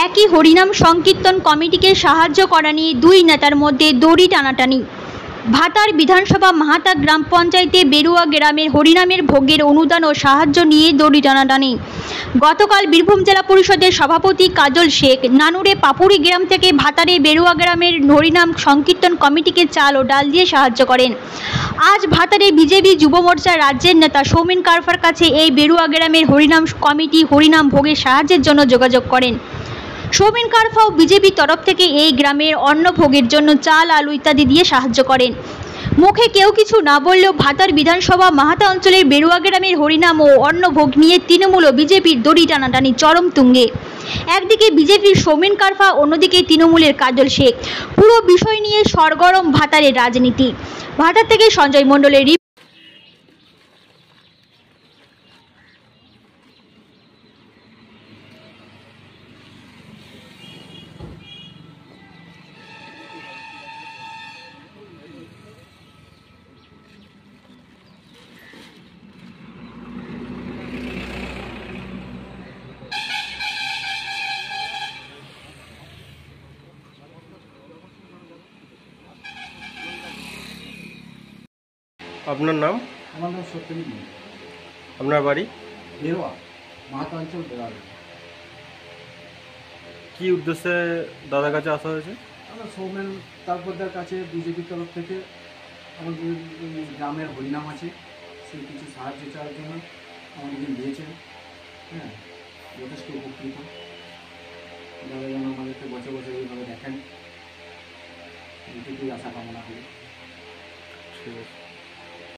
একই হরিনাম সংকীর্তন কমিটিকে সাহায্য করা নিয়ে দুই নেতার মধ্যে দড়ি টানাটানি। ভাতার বিধানসভা মাহাতা গ্রাম পঞ্চায়েতে বেরুয়া গ্রামের হরিনামের ভোগের অনুদান ও সাহায্য নিয়ে দড়ি টানাটানি। গতকাল বীরভূম জেলা পরিষদের সভাপতি কাজল শেখ নানুরে পাপুরি গ্রাম থেকে ভাতারে বেরুয়া গ্রামের হরিনাম সংকীর্তন কমিটিকে চাল ও ডাল দিয়ে সাহায্য করেন। আজ ভাতারে বিজেপি যুব মোর্চার রাজ্যের নেতা সৌমেন কারফার কাছে এই বেরুয়া গ্রামের হরিনাম কমিটি হরিনাম ভোগের সাহায্যের জন্য যোগাযোগ করেন। সৌমেন কারফাও বিজেপির তরফ থেকে এই গ্রামের অন্ন ভোগের জন্য চাল আলু ইত্যাদি দিয়ে সাহায্য করেন। মুখে কেউ কিছু না বললেও ভাতার বিধানসভা মাহাতা অঞ্চলের বেরুয়া গ্রামের হরিনাম ও অন্ন ভোগ নিয়ে তৃণমূল ও বিজেপির দড়ি টানাটানি চরম তুঙ্গে। একদিকে বিজেপির সৌমেন কারফা, অন্যদিকে তৃণমূলের কাজল শেখ। পুরো বিষয় নিয়ে সরগরম ভাতারের রাজনীতি। ভাতার থেকে সঞ্জয় মণ্ডলের আপনার নাম? আমার নাম সত্যজিৎ মন্ডল। আপনার বাড়ি? বেরোয়া মাহাতা অঞ্চল বেরোয়া। কি উদ্দেশ্যে দাদার কাছে আসা হয়েছে? আমরা সৌমেন তারপরদার কাছে বিজেপির তরফ থেকে আমাদের গ্রামের হরিনাম আছে, সেই কিছু সাহায্য চাওয়ার জন্য আমাদেরকে দিয়েছেন। হ্যাঁ, যথেষ্ট উপকৃত। দাদা যেন আমাদেরকে বছর বছর এইভাবে দেখেন, এইটুকুই আশা কামনা করি। ঠিক আছে।